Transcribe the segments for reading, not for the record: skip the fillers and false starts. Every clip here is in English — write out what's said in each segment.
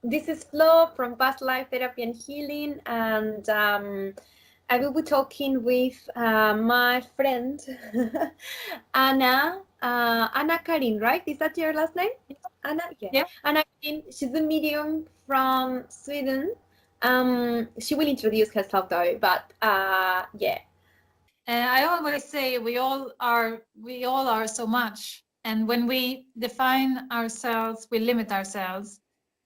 This is Flo from Past Life Therapy and Healing, and I will be talking with my friend Anna-Karin, right? Is that your last name? Anna? Yeah. Yeah. Anna-Karin, she's a medium from Sweden. She will introduce herself though, but yeah. I always say we all are so much, and when we define ourselves, we limit ourselves.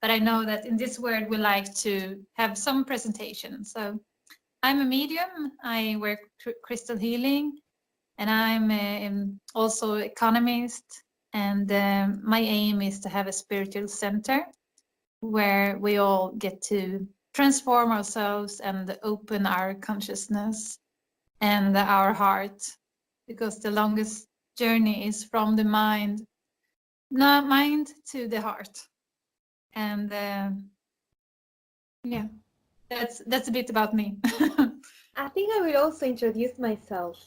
But I know that in this world we like to have some presentation. So I'm a medium. I work crystal healing, and I'm also economist. And my aim is to have a spiritual center where we all get to transform ourselves and open our consciousness and our heart, because the longest journey is from the mind to the heart. And yeah, that's a bit about me. I think I will also introduce myself.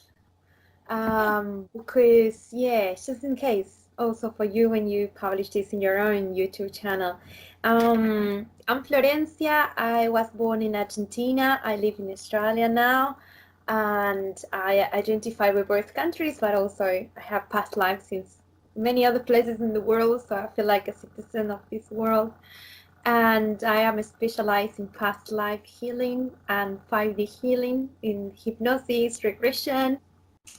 Because yeah, just in case, also for you when you publish this in your own YouTube channel. I'm Florencia. I was born in Argentina. I live in Australia now, and I identify with both countries, but also I have past lives in many other places in the world, so I feel like a citizen of this world. And I am specialized in past life healing and 5D healing in hypnosis, regression.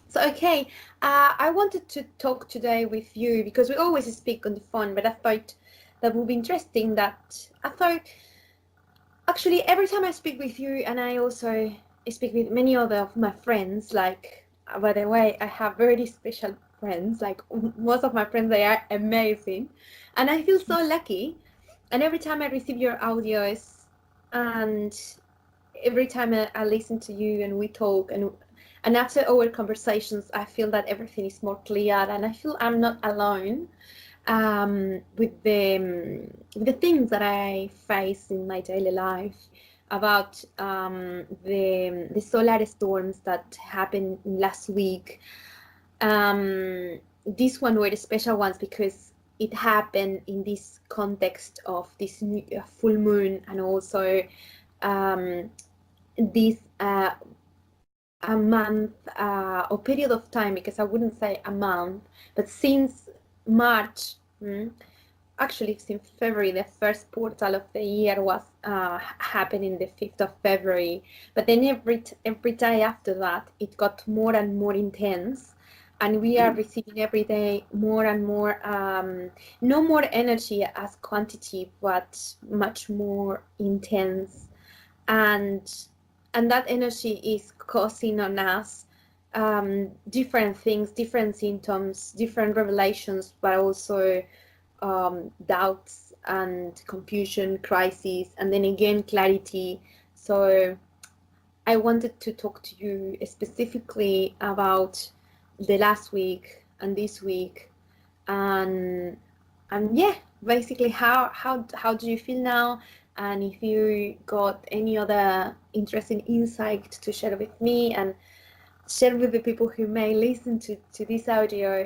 So, okay, I wanted to talk today with you because we always speak on the phone, but I thought that would be interesting. That I thought actually every time I speak with you, and I also speak with many other of my friends, like, by the way, I have very special friends, like most of my friends, they are amazing, and I feel so lucky. And every time I receive your audios, and every time I listen to you and we talk, and after our conversations, I feel that everything is more clear, and I feel I'm not alone with the things that I face in my daily life about the solar storms that happened last week. These one were the special ones because it happened in this context of this full moon, and also this a month or period of time, because I wouldn't say a month, but since March, actually since February, the first portal of the year was happening the 5th of February. But then every day after that, it got more and more intense. And we are receiving every day more and more, no more energy as quantity, but much more intense. And that energy is causing on us different things, different symptoms, different revelations, but also doubts and confusion, crises, and then again clarity. So I wanted to talk to you specifically about the last week and this week, and yeah, basically how do you feel now, and if you got any other interesting insight to share with me and share with the people who may listen to this audio.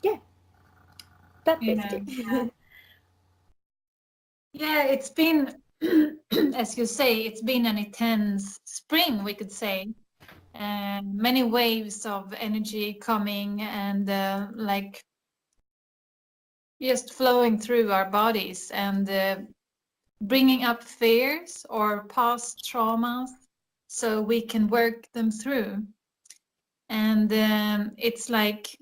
Yeah, that's basically. Yeah, it's been, as you say, it's been an intense spring, we could say. Many waves of energy coming and like just flowing through our bodies and bringing up fears or past traumas so we can work them through. And it's like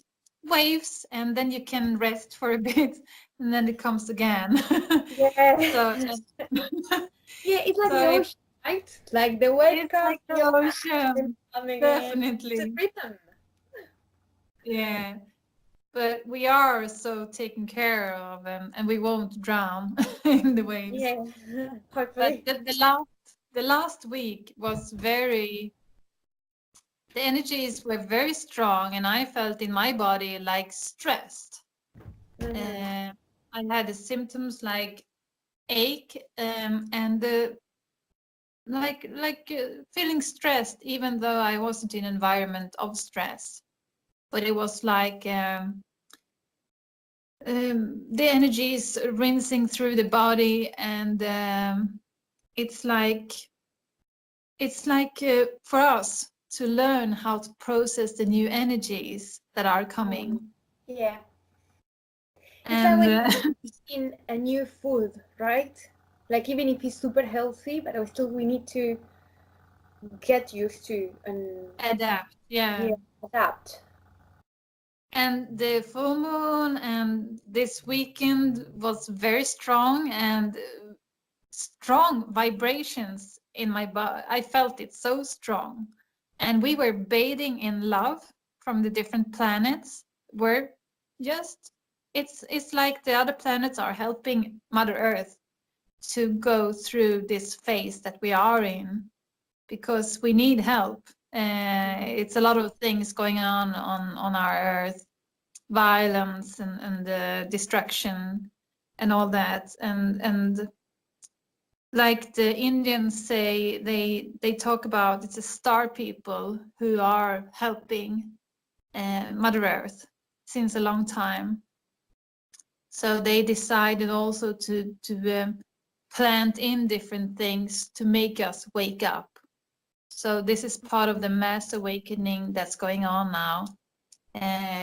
waves, and then you can rest for a bit, and then it comes again. Yeah. So Yeah, it's like so the ocean, right? Like the wave it's comes like the and ocean, come again. It's a definitely. rhythm. Yeah, but we are so taken care of, and we won't drown in the waves. Yeah, But hopefully. the last week was very, the energies were very strong, and I felt in my body like stressed. Mm-hmm. I had the symptoms like ache, and the feeling stressed, even though I wasn't in an environment of stress. But it was like the energy is rinsing through the body, and it's like for us to learn how to process the new energies that are coming. Yeah. And It's like when you eat a new food, right? Like even if it's super healthy, but still we need to get used to and adapt. Yeah. adapt. And the full moon and this weekend was very strong, and strong vibrations in my body. I felt it so strong. And we were bathing in love from the different planets. We're just, it's like the other planets are helping Mother Earth to go through this phase that we are in, because we need help. It's a lot of things going on our Earth, violence and destruction and all that, and like the Indians say, they talk about it's a star people who are helping Mother Earth since a long time. So they decided also to plant in different things to make us wake up. So this is part of the mass awakening that's going on now.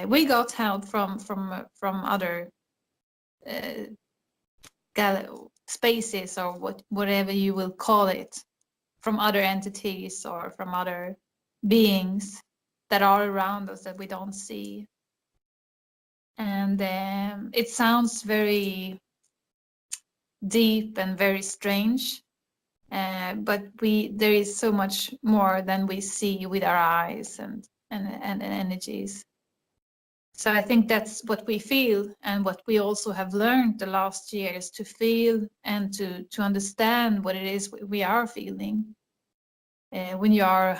We got help from other spaces, or whatever you will call it, from other entities or from other beings that are around us that we don't see. And it sounds very deep and very strange, but there is so much more than we see with our eyes and energies. So I think that's what we feel, and what we also have learned the last years, to feel and to understand what it is we are feeling. When you are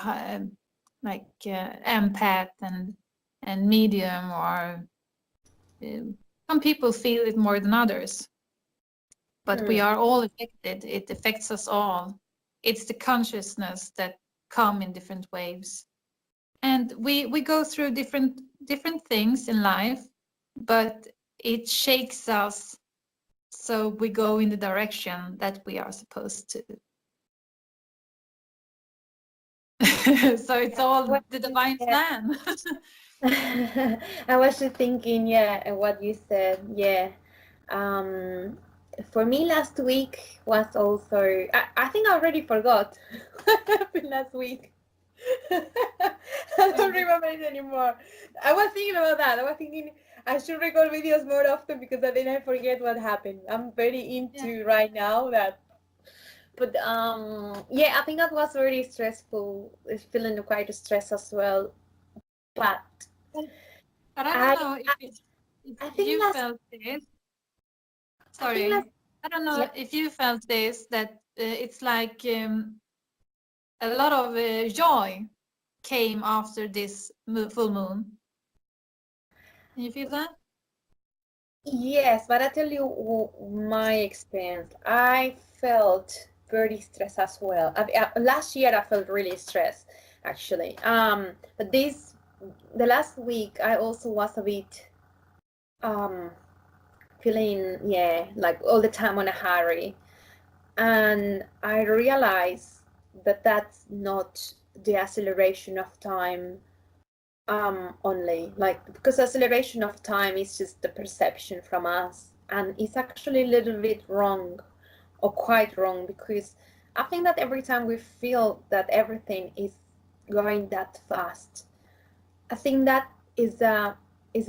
like empath and medium, or some people feel it more than others, but we are all affected. It affects us all. It's the consciousness that come in different waves, and we go through different things in life, but it shakes us so we go in the direction that we are supposed to. So it's all the divine plan. I was just thinking, what you said, for me last week was also, I think I already forgot what happened last week. I don't remember it anymore. I was thinking about that. I was thinking I should record videos more often, because then I forget what happened. I'm very into right now that. But I think that was very stressful. It's feeling quite stressed as well. But I don't know if you felt this. Sorry, I don't know if you felt this, that it's like a lot of joy came after this full moon. Can you feel that? Yes, but I tell you my experience. I felt very stressed as well. Last year I felt really stressed, actually. But the last week I also was a bit feeling like all the time on a hurry, and I realized that that's not the acceleration of time only, like, because acceleration of time is just the perception from us, and it's actually a little bit wrong, or quite wrong, because I think that every time we feel that everything is going that fast, I think that is a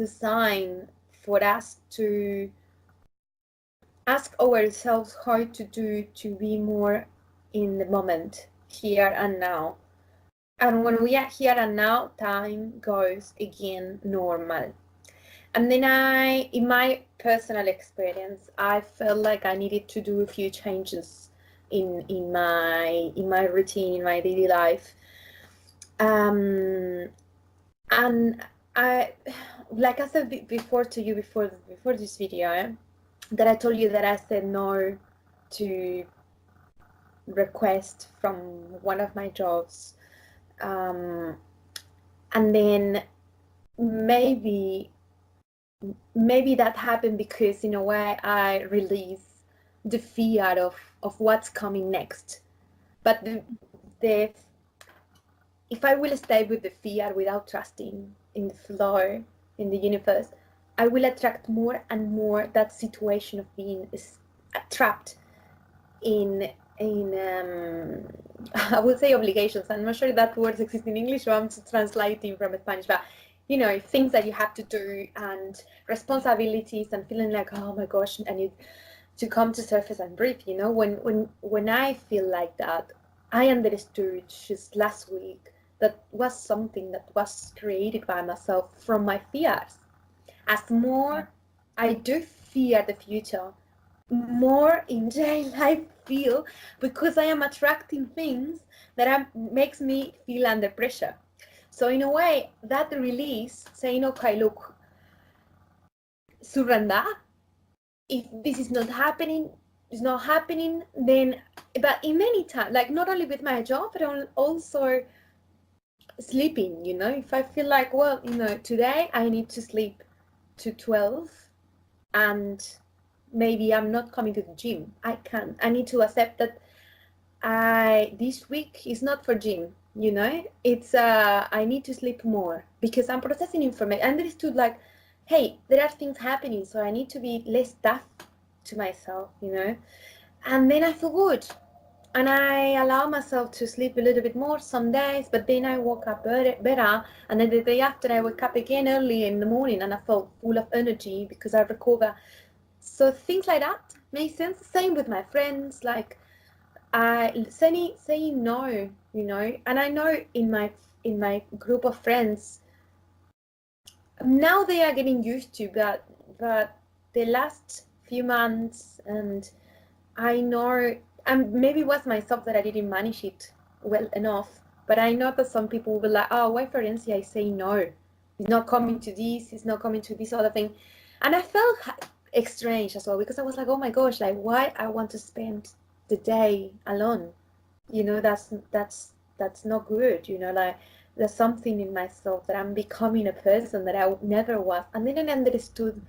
sign for us to ask ourselves how to be more in the moment, here and now. And when we are here and now, time goes again normal. And then in my personal experience, I felt like I needed to do a few changes in my routine, in my daily life. And I, like I said before to you before this video, that I told you that I said no to request from one of my jobs, and then maybe maybe that happened because in a way I release the fear of what's coming next. But the if I will stay with the fear without trusting in the flow, in the universe, I will attract more and more that situation of being trapped in I would say obligations. I'm not sure that word exists in English, so I'm translating from Spanish. But you know, things that you have to do and responsibilities and feeling like, oh my gosh, I need to come to surface and breathe. You know, when I feel like that, I understood just last week that was something that was created by myself from my fears. As more I do fear the future, more in jail I feel because I am attracting things that makes me feel under pressure. So in a way, that release, saying, okay, look, surrender. If this is not happening, it's not happening, then, but in many times, like not only with my job, but also sleeping, you know, if I feel like, well, you know, today I need to sleep to 12 and maybe I'm not coming to the gym. I need to accept that this week is not for gym, you know. It's I need to sleep more because I'm processing information. I understood like, hey, there are things happening, so I need to be less tough to myself, you know. And then I feel good. And I allow myself to sleep a little bit more some days, but then I woke up better. And then the day after, I wake up again early in the morning and I felt full of energy because I recover. So things like that make sense. Same with my friends, like saying no, you know. And I know in my group of friends now they are getting used to that, but the last few months, and I know, and maybe it was myself that I didn't manage it well enough, but I know that some people will be like, oh, why Florencia is saying no? He's not coming to this, he's not coming to this other thing. And I felt strange as well because I was like, oh my gosh, like why I want to spend the day alone? You know, that's not good, you know, like there's something in myself that I'm becoming a person that I never was. And then I understood,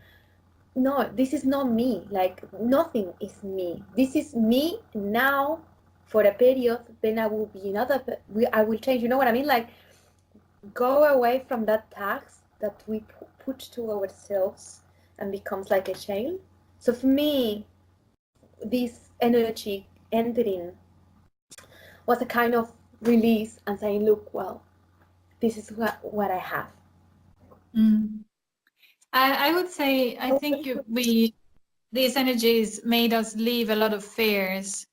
no, this is not me. Like nothing is me. This is me now for a period. Then I will be another. I will change. You know what I mean? Like go away from that tax that we put to ourselves and becomes like a chain. So for me, this energy entering was a kind of release and saying, look, well, this is what I have. Mm. I would say I think these energies made us leave a lot of fears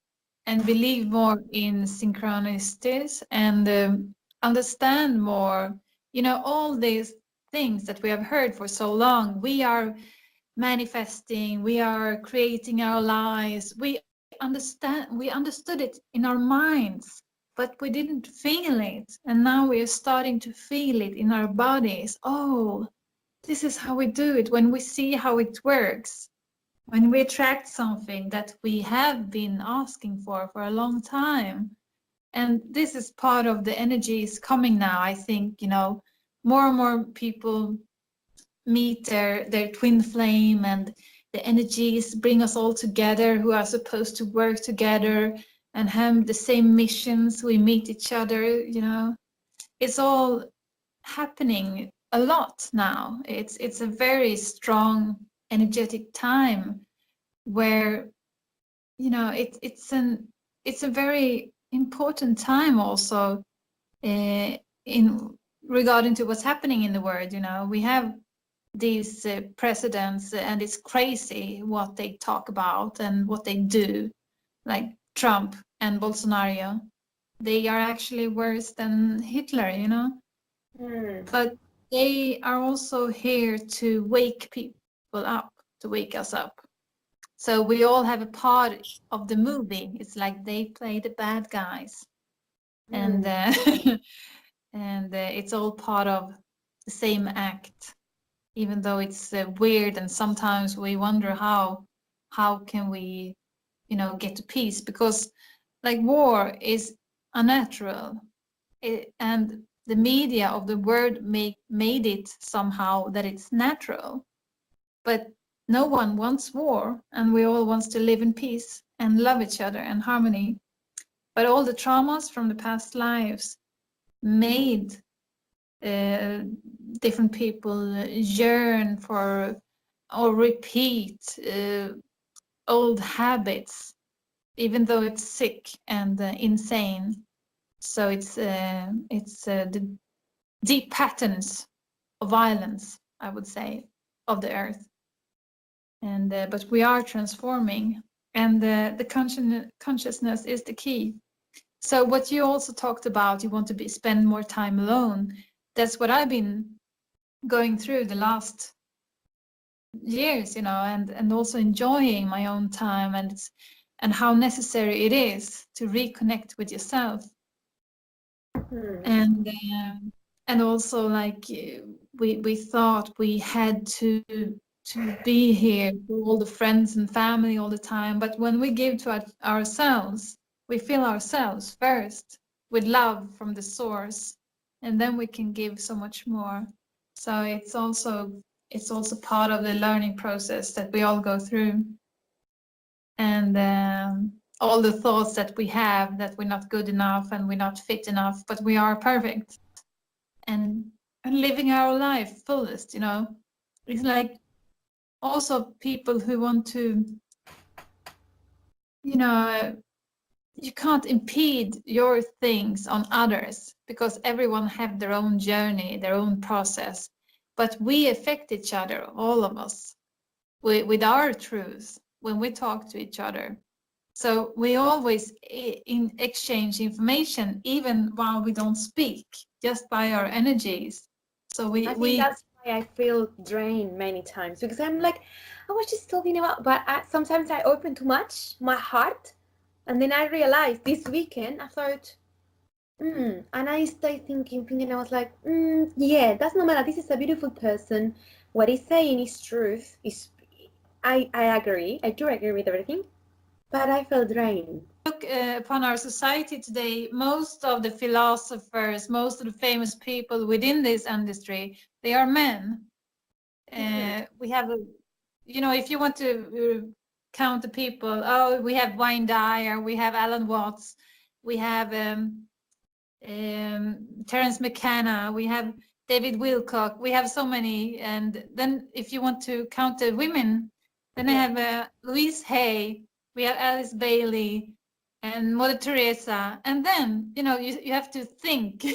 and believe more in synchronicities and understand more, you know, all these things that we have heard for so long. We are manifesting, we are creating our lives. We understood it in our minds, but we didn't feel it. And now we are starting to feel it in our bodies. Oh, this is how we do it when we see how it works. When we attract something that we have been asking for a long time. And this is part of the energies coming now. I think, you know, more and more people meet their twin flame, and the energies bring us all together who are supposed to work together and have the same missions. We meet each other, you know. It's all happening a lot now. It's a very strong energetic time where, you know, it's a very important time also in regarding to what's happening in the world. You know, we have these presidents, and it's crazy what they talk about and what they do, like Trump and Bolsonaro. They are actually worse than Hitler, you know. But they are also here to wake people up, to wake us up. So we all have a part of the movie. It's like they play the bad guys, and and it's all part of the same act. Even though it's weird, and sometimes we wonder how can we, you know, get to peace, because like war is unnatural, and the media of the world made it somehow that it's natural. but no one wants war, and we all want to live in peace and love each other and harmony. But all the traumas from the past lives made different people yearn for or repeat old habits, even though it's sick and insane. So it's the deep patterns of violence, I would say, of the earth. And but we are transforming, and the consciousness is the key. So what you also talked about, you want to spend more time alone. That's what I've been going through the last years, you know, and also enjoying my own time, and how necessary it is to reconnect with yourself. And also, like, we thought we had to be here for all the friends and family all the time, but when we give to ourselves, we fill ourselves first with love from the source, and then we can give so much more. So it's also part of the learning process that we all go through. And all the thoughts that we have that we're not good enough and we're not fit enough, but we are perfect, and living our life fullest, you know. It's like also people who want to, you know, you can't impede your things on others, because everyone have their own journey, their own process, but we affect each other, all of us, with our truth when we talk to each other. So we always exchange information, even while we don't speak, just by our energies. So I think that's why I feel drained many times, because I'm like, I was just talking about, but sometimes I open too much my heart, and then I realized this weekend I thought, and I started thinking, I was like, yeah, that's no matter. This is a beautiful person. What he's saying is truth. I agree. I do agree with everything, but I feel drained. Look upon our society today, most of the philosophers, most of the famous people within this industry, they are men. We have, you know, if you want to count the people, we have Wayne Dyer, we have Alan Watts, we have Terence McKenna, we have David Wilcock, we have so many. And then if you want to count the women, then I have Louise Hay, we have Alice Bailey, and Mother Teresa. And then, you know, you have to think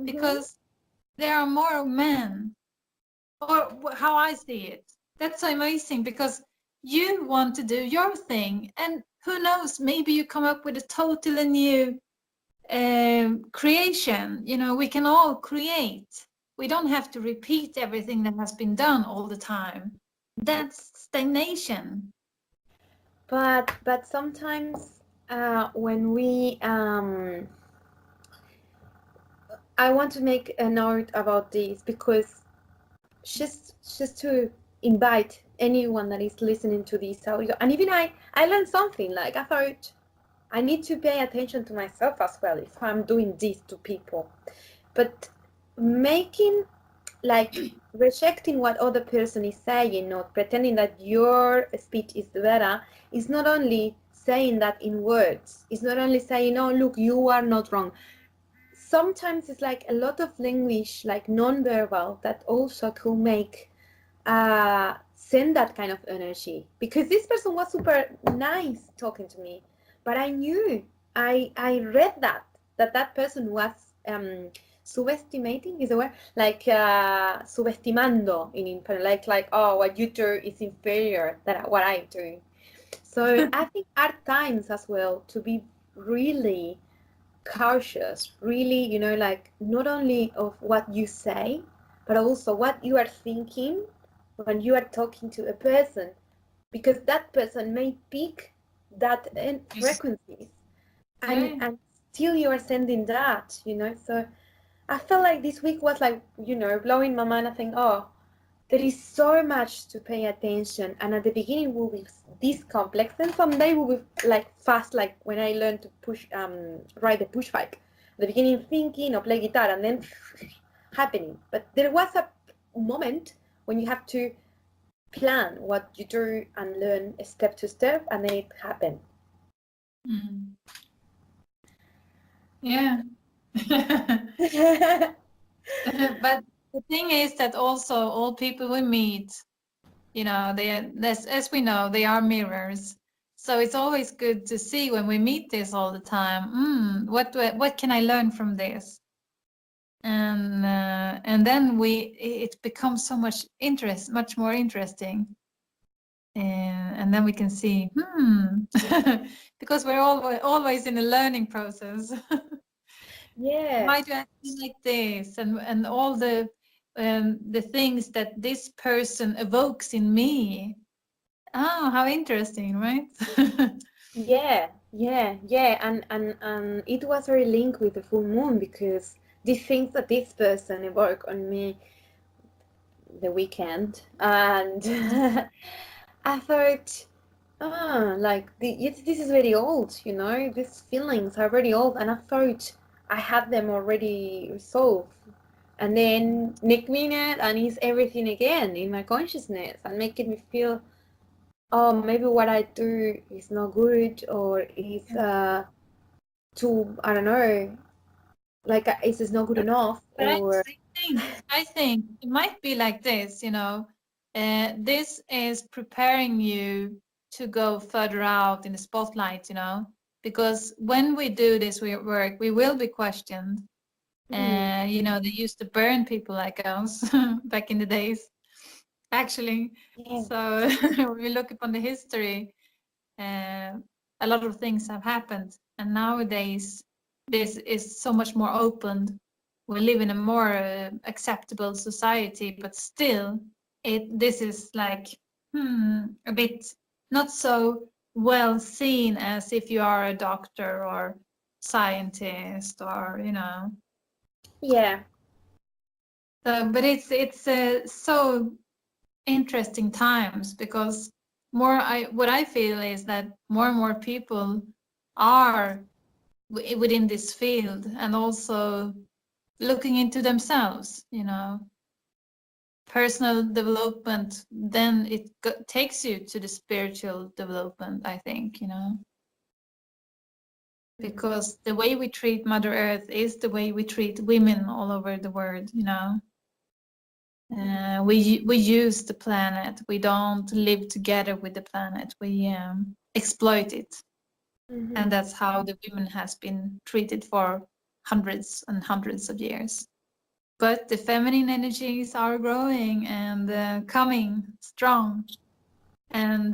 because there are more men, or how I see it. That's so amazing, because you want to do your thing, and who knows, maybe you come up with a totally new creation. You know, we can all create. We don't have to repeat everything that has been done all the time. That's stagnation. But sometimes when we I want to make a note about this, because just to invite anyone that is listening to this audio, and even I learned something. Like, I thought I need to pay attention to myself as well if I'm doing this to people. But making, like, rejecting what other person is saying, not pretending that your speech is better, is not only saying that in words. It's not only saying, oh, look, you are not wrong. Sometimes it's like a lot of language, like non-verbal, that also could make send that kind of energy. Because this person was super nice talking to me, but I knew, I read that person was subestimating, is the word, like subestimando in like, oh, what you do is inferior than what I do. So I think are times as well to be really cautious, really, you know, like, not only of what you say, but also what you are thinking when you are talking to a person, because that person may pick that frequencies, and still you are sending that, you know. So I felt like this week was like, you know, blowing my mind. I think, oh, there is so much to pay attention, and at the beginning will be this complex, then someday will be like fast, like when I learned to ride the push bike. At the beginning thinking or play guitar, and then happening. But there was a moment when you have to plan what you do and learn step to step, and then it happens. Mm. Yeah. But the thing is that also all people we meet, you know, they are, as we know, they are mirrors. So it's always good to see when we meet this all the time. What can I learn from this? And then it becomes so much much more interesting. And then we can see, because we're always in a learning process. Yeah. Why do I feel like this? And all the things that this person evokes in me. Oh, how interesting, right? Yeah, and it was very linked with the full moon, because the things that this person evoked on me the weekend, and I thought, like this is very old, you know, these feelings are very old, and I thought I had them already resolved, and then next minute, and it's everything again in my consciousness, and making me feel, oh, maybe what I do is not good, or is too, I don't know, like it's just not good enough, But I or I think it might be like this, you know. This is preparing you to go further out in the spotlight, you know, because when we do this work, we will be questioned. You know, they used to burn people like us back in the days, actually. yeah. So we look upon the history, uh, a lot of things have happened, and nowadays this is so much more open. We live in a more acceptable society, but still, this is like a bit not so well seen as if you are a doctor or scientist, or you know. Yeah. So, but it's so interesting times, because what I feel is that more and more people are within this field, and also looking into themselves, you know, personal development, then takes you to the spiritual development, I think, you know, because the way we treat Mother Earth is the way we treat women all over the world, you know. We use the planet. We don't live together with the planet. We exploit it, and that's how the women has been treated for hundreds and hundreds of years. But the feminine energies are growing and coming strong, and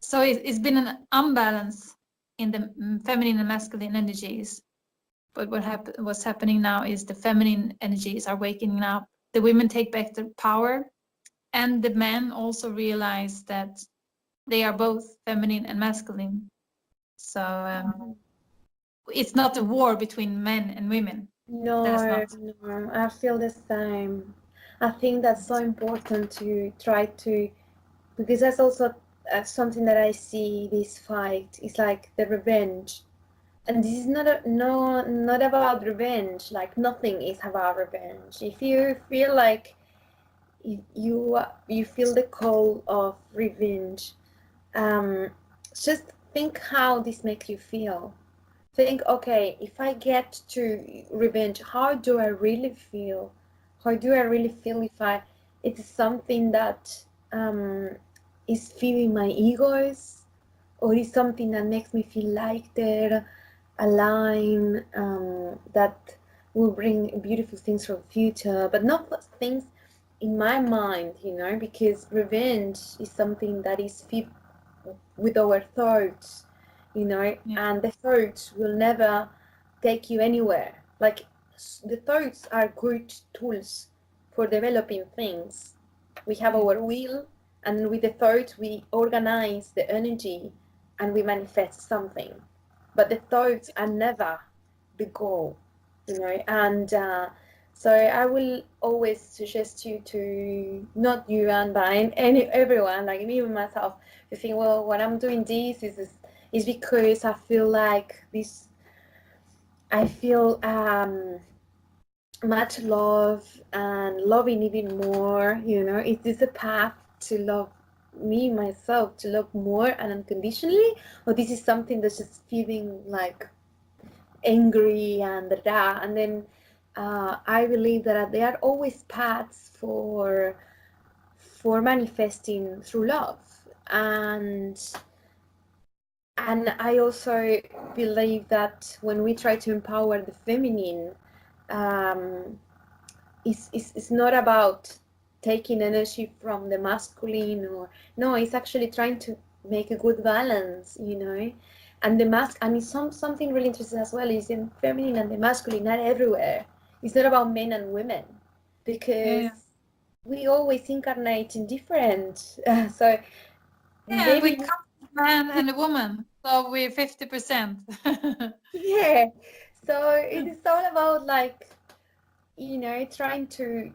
so it's been an imbalance in the feminine and masculine energies. But what's happening now is the feminine energies are waking up. The women take back their power, and the men also realize that they are both feminine and masculine. So it's not a war between men and women. That's No, not. no, I feel the same. I think that's so important to try to, because that's also something that I see this fight. It's like the revenge, and this is not about revenge. Like nothing is about revenge. If you feel like you feel the call of revenge, um, just think how this makes you feel. Think, okay, if I get to revenge, how do I really feel? How do I really feel if it's something that is feeding my egos, or is something that makes me feel like they're aligned, that will bring beautiful things for the future, but not things in my mind, you know, because revenge is something that is fed with our thoughts, you know, Yeah. and the thoughts will never take you anywhere. Like the thoughts are good tools for developing things. We have our will, and with the thoughts we organize the energy and we manifest something. But the thoughts are never the goal, you know, and so I will always suggest you to, not you and everyone, like me and myself, to think, well, what I'm doing this is because I feel like this. I feel much love and loving even more. You know, is this a path to love me, myself, to love more and unconditionally, or this is something that's just feeling like angry and da, and then I believe that there are always paths for manifesting through love, and I also believe that when we try to empower the feminine, it's not about taking energy from the masculine, or no, it's actually trying to make a good balance, you know. And the and it's something really interesting as well is in feminine and the masculine not everywhere. It's not about men and women, because we always incarnate in different so Yeah, we maybe come from a man and a woman, so we're 50%. yeah, so it is all about like, you know, trying to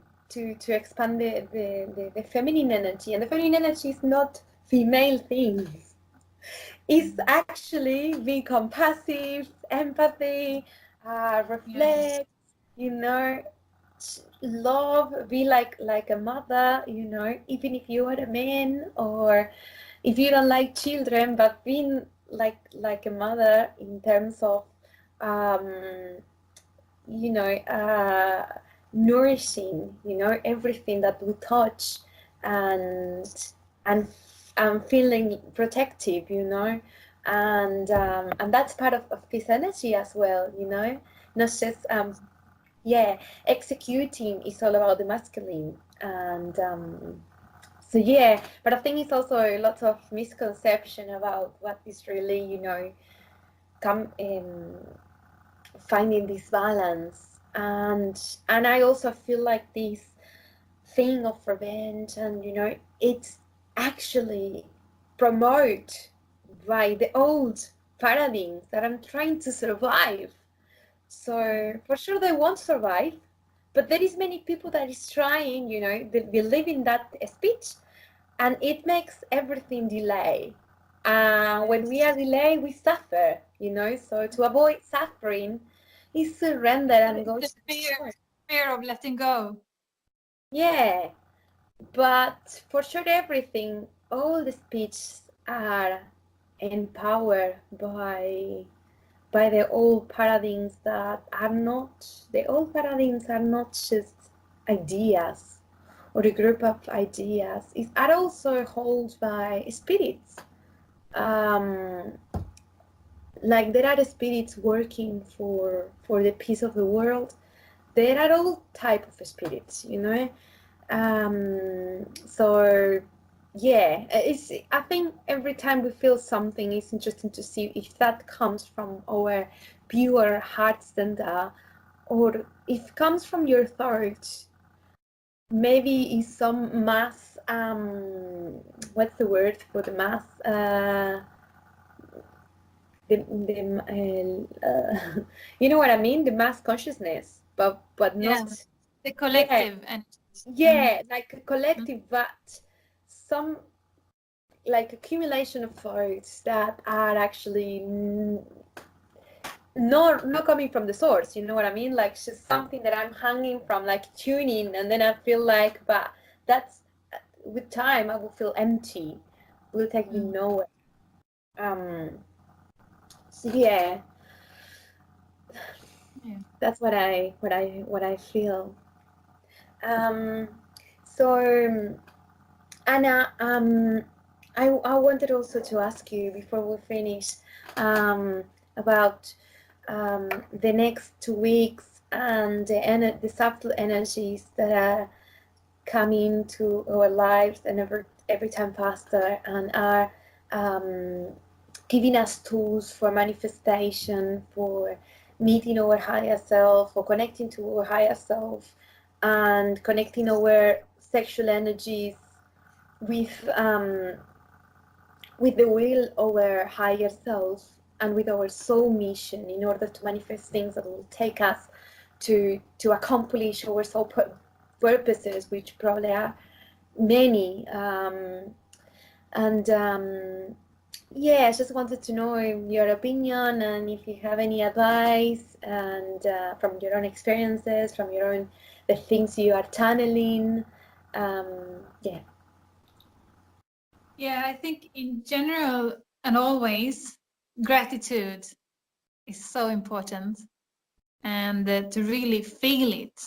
expand the feminine energy, and the feminine energy is not female things. It's actually being compassionate, empathy, reflect, you know, love, be like a mother, you know, even if you are a man, or if you don't like children, but being like a mother in terms of you know, nourishing, you know, everything that we touch, and and feeling protective, you know, and that's part of this energy as well, you know, not just yeah, executing is all about the masculine, and so yeah, but I think it's also lots of misconception about what is really, you know, come in finding this balance, and I also feel like this thing of revenge, and you know, it's actually promoted by the old paradigms that I'm trying to survive. So for sure they won't survive, but there is many people that is trying, you know, they believe in that speech, and it makes everything delay. When we are delayed, we suffer, you know. So to avoid suffering is surrender and go to the fear of letting go. yeah, but for sure everything, all the speeches are empowered by the old paradigms that are not, the old paradigms are not just ideas or a group of ideas. It are also held by spirits. Um, like there are spirits working for the peace of the world. There are all type of spirits, you know. So yeah, it's, I think every time we feel something, it's interesting to see if that comes from our pure heart center, or if it comes from your thought. Maybe it's some mass, what's the word for the mass, you know what I mean, the mass consciousness, but not the collective and like a collective, but some like accumulation of thoughts that are actually not coming from the source, you know what I mean, like just something that I'm hanging from, like tuning, and then I feel like, but that's with time I will feel empty, will take me nowhere. So yeah, that's what I feel. So Anna, I wanted also to ask you before we finish about the next 2 weeks and the subtle energies that are coming to our lives and every time faster, and are giving us tools for manifestation, for meeting our higher self, for connecting to our higher self, and connecting our sexual energies with the will of our higher self and with our soul mission, in order to manifest things that will take us to accomplish our soul purposes, which probably are many. Yeah, I just wanted to know your opinion, and if you have any advice, and from your own experiences, from your own, the things you are channeling. Yeah. Yeah, I think in general and always, gratitude is so important, and to really feel it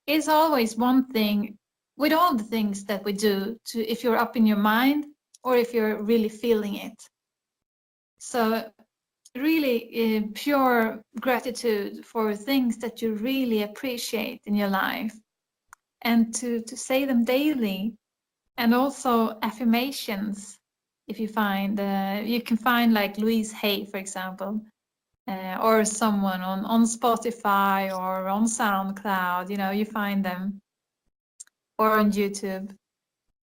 is always one thing with all the things that we do. To if you're up in your mind or if you're really feeling it. So really pure gratitude for things that you really appreciate in your life, and to say them daily, and also affirmations. If you find you can find like Louise Hay, for example, or someone on Spotify or on SoundCloud, you find them, or on YouTube,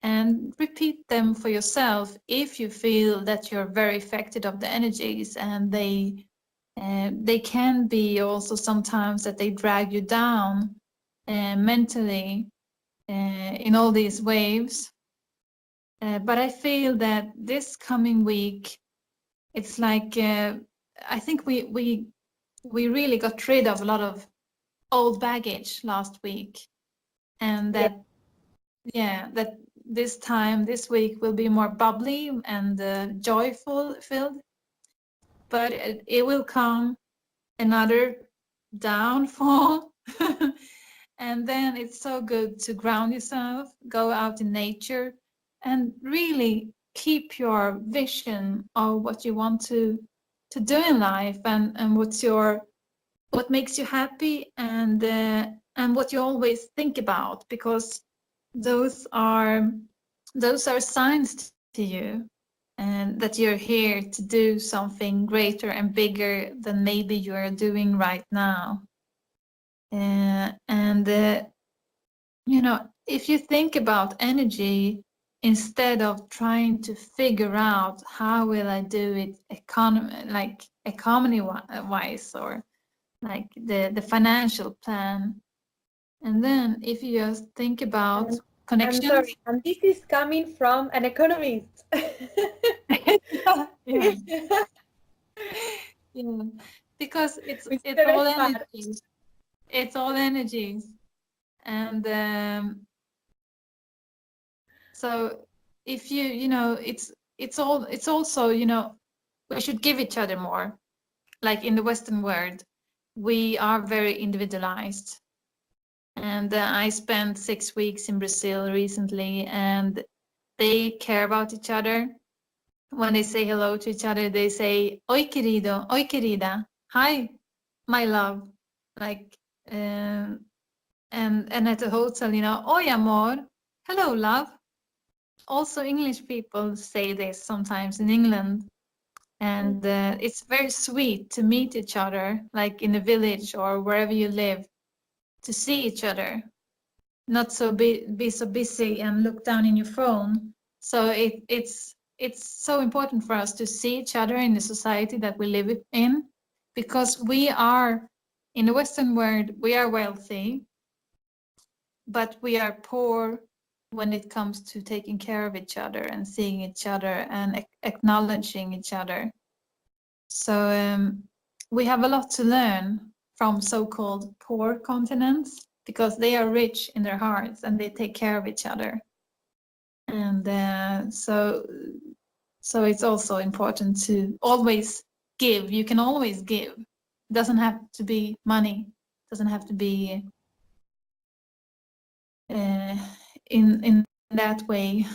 and repeat them for yourself if you feel that you're very affected of the energies, and they can be also sometimes that they drag you down mentally in all these waves. But I feel that this coming week, it's like I think we really got rid of a lot of old baggage last week, and that that this week will be more bubbly and joyful filled. But it will come another downfall. And then it's so good to ground yourself, go out in nature, and really keep your vision of what you want to do in life, and what makes you happy, and what you always think about, because those are signs to you, and that you're here to do something greater and bigger than maybe you're doing right now. And if you think about energy, instead of trying to figure out how will I do it economy wise, or like the financial plan, and then if you just think about connections. I'm sorry, and this is coming from an economist. Yeah. Yeah, because it's all energies. It's all energies, and so if it's also we should give each other more. Like in the Western world, we are very individualized, and I spent 6 weeks in Brazil recently, and they care about each other. When they say hello to each other, they say "Oi querido, oi querida," hi, my love, like, and at the hotel, "Oi amor," hello love. Also, English people say this sometimes in England, and it's very sweet to meet each other, like in a village or wherever you live, to see each other, not so be so busy and look down in your phone. So it's so important for us to see each other in the society that we live in, because we are in the Western world, we are wealthy, but we are poor when it comes to taking care of each other and seeing each other and acknowledging each other. So we have a lot to learn from so-called poor continents, because they are rich in their hearts and they take care of each other. And so it's also important to always give. You can always give. It doesn't have to be money. It doesn't have to be in that way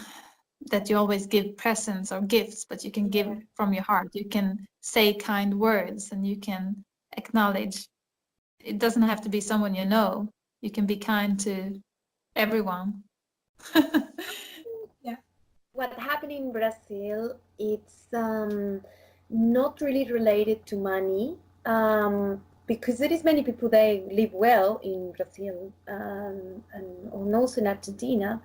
that you always give presents or gifts, but you can give from your heart. You can say kind words, and you can acknowledge. It doesn't have to be someone you know. You can be kind to everyone. Yeah. What happened in Brazil, it's not really related to money, because there is many people that live well in Brazil, and also in Argentina.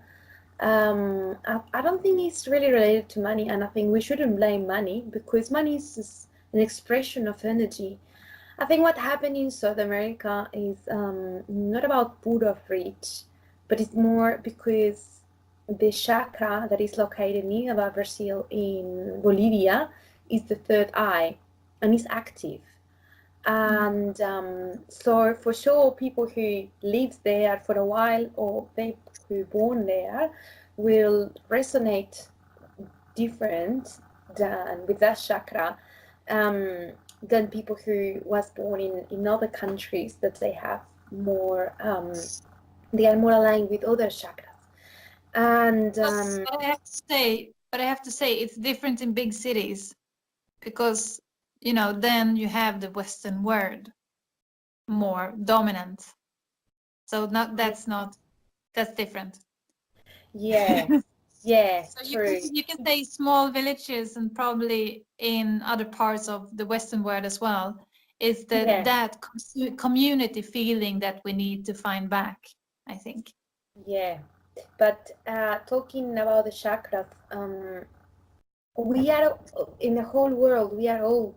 I don't think it's really related to money, and I think we shouldn't blame money, because money is just an expression of energy. I think what happened in South America is not about poor or rich, but it's more because the chakra that is located near Brazil in Bolivia is the third eye, and is active. And so for sure, people who live there for a while, or they who born there, will resonate different than with that chakra than people who was born in other countries that they have more they are more aligned with other chakras. And But I have to say it's different in big cities because then you have the Western world more dominant. So that's different. yes, yes, So true. you can say small villages and probably in other parts of the Western world as well. Is Yeah, that community feeling that we need to find back, I think. yeah. But talking about the chakras, we are in the whole world. We are all.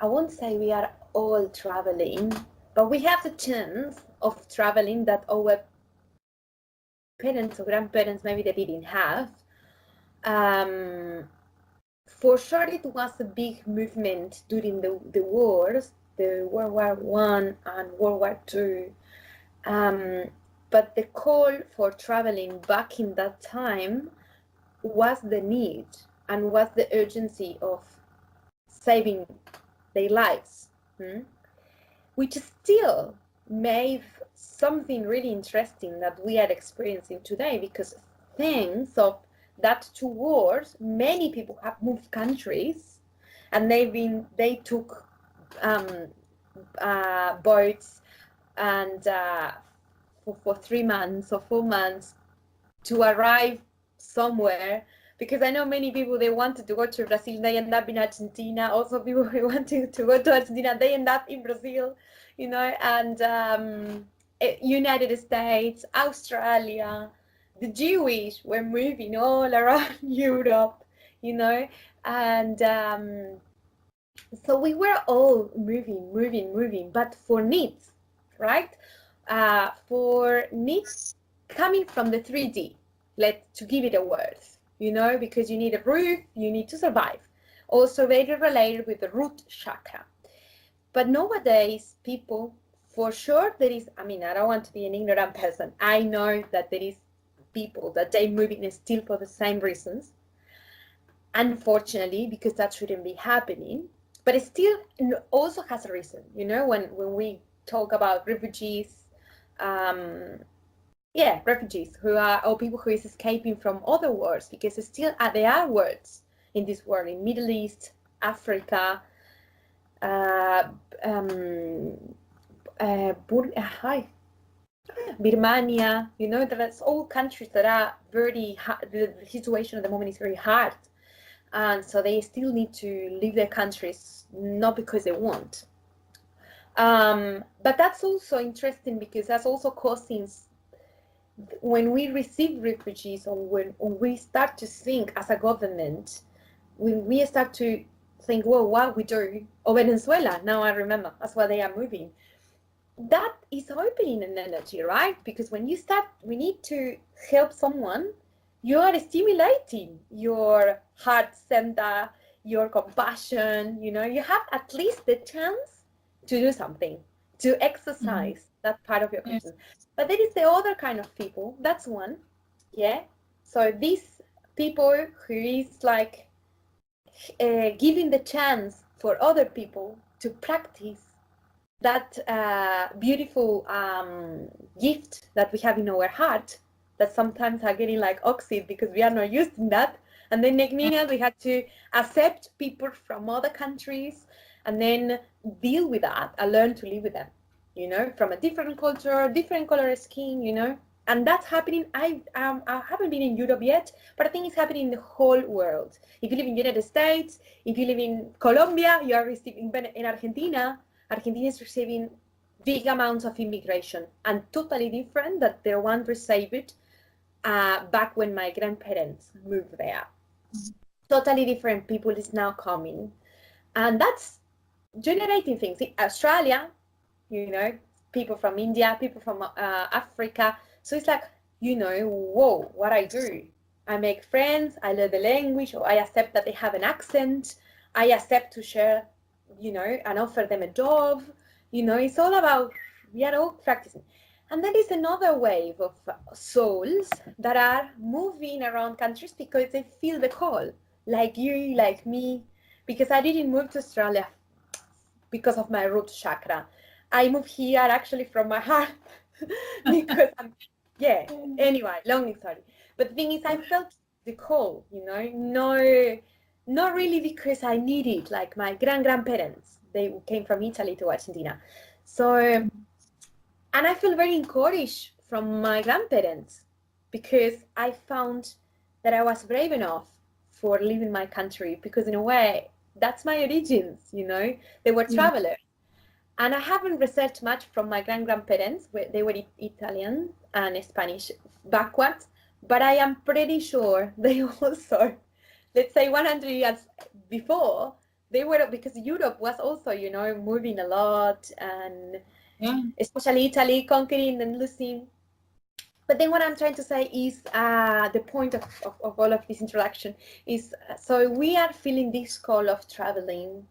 I won't say we are all traveling, but we have the chance of traveling that our parents or grandparents maybe they didn't have. For sure, it was a big movement during the wars, the World War One and World War Two. But the call for traveling back in that time was the need and was the urgency of saving their lives, which still made something really interesting that we are experiencing today, because thanks of that two wars, many people have moved countries, and they took boats and for 3 months or 4 months to arrive somewhere, because I know many people, they wanted to go to Brazil, they end up in Argentina. Also people who wanted to go to Argentina, they end up in Brazil, and United States, Australia. The Jewish were moving all around Europe, and so we were all moving, but for needs, right? For needs coming from the 3D, to give it a word, because you need a roof, you need to survive. Also very related with the root chakra. But nowadays, people, for sure, there is, I don't want to be an ignorant person. I know that there is people that they moving still for the same reasons. Unfortunately, because that shouldn't be happening. But it still also has a reason, when we talk about refugees, refugees who are, or people who is escaping from other wars, because still there are wars in this world, in Middle East, Africa, Birmania, there's all countries that are very hard. The situation at the moment is very hard, and so they still need to leave their countries, not because they want. But that's also interesting, because that's also causing, when we receive refugees, or when we start to think as a government, when we start to think, well, what we do, or Venezuela, now I remember, that's why they are moving. That is opening an energy, right? Because when we need to help someone, you are stimulating your heart center, your compassion, you have at least the chance to do something, to exercise that part of your consciousness. Yes. But there is the other kind of people, that's one, so these people who is like giving the chance for other people to practice that beautiful gift that we have in our heart, that sometimes are getting like oxide because we are not using that. And then next minute we had to accept people from other countries and then deal with that and learn to live with them, from a different culture, different color of skin, and that's happening. I haven't been in Europe yet, but I think it's happening in the whole world. If you live in the United States, if you live in Colombia, you are receiving, in Argentina is receiving big amounts of immigration, and totally different than the one received back when my grandparents moved there. Totally different people is now coming, and that's generating things. In Australia, people from India, people from Africa. So it's like, whoa, what I do. I make friends, I learn the language, or I accept that they have an accent. I accept to share, and offer them a job. It's all about, we are all practicing. And there is another wave of souls that are moving around countries because they feel the call, like you, like me, because I didn't move to Australia because of my root chakra. I moved here actually from my heart because anyway, long story. But the thing is, I felt the call, no, not really because I needed, like my grandparents, they came from Italy to Argentina. So, and I feel very encouraged from my grandparents because I found that I was brave enough for leaving my country because in a way, that's my origins, they were travelers. And I haven't researched much from my grandparents. They were Italian and Spanish backwards, but I am pretty sure they also, let's say 100 years before, they were, because Europe was also, moving a lot, and especially Italy conquering and losing. But then what I'm trying to say is the point of all of this introduction is, so we are feeling this call of traveling.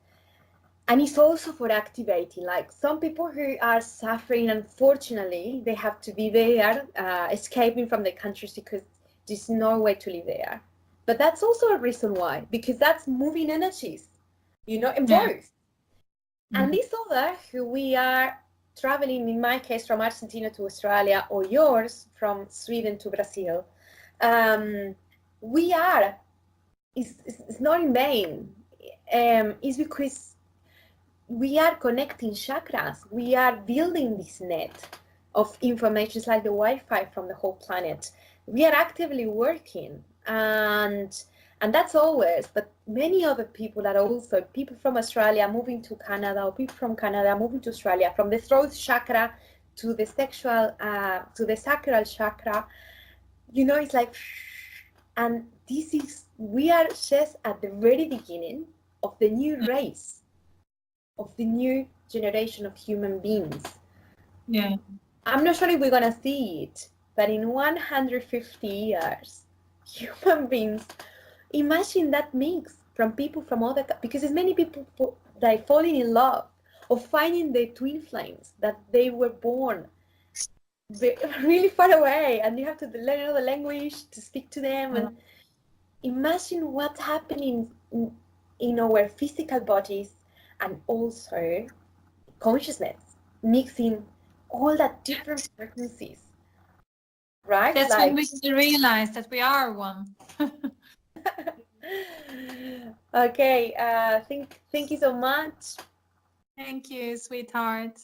And it's also for activating, like some people who are suffering, unfortunately, they have to be there, escaping from the countries because there's no way to live there. But that's also a reason why, because that's moving energies, in both. And these other who we are traveling, in my case, from Argentina to Australia, or yours from Sweden to Brazil, we are, it's not in vain. It's because we are connecting chakras. We are building this net of information. It's like the Wi-Fi from the whole planet. We are actively working, and that's always. But many other people are also people from Australia moving to Canada, or people from Canada moving to Australia, from the throat chakra to the sexual, to the sacral chakra. It's like, and this is, we are just at the very beginning of the new race, of the new generation of human beings. I'm not sure if we're gonna see it, but in 150 years, human beings, imagine that mix from people from other, because there's many people that falling in love or finding their twin flames that they were born really far away, and you have to learn another language to speak to them. And imagine what's happening in our physical bodies, and also consciousness, mixing all that different frequencies, right? That's when we realize that we are one. Okay, thank you so much. Thank you, sweetheart.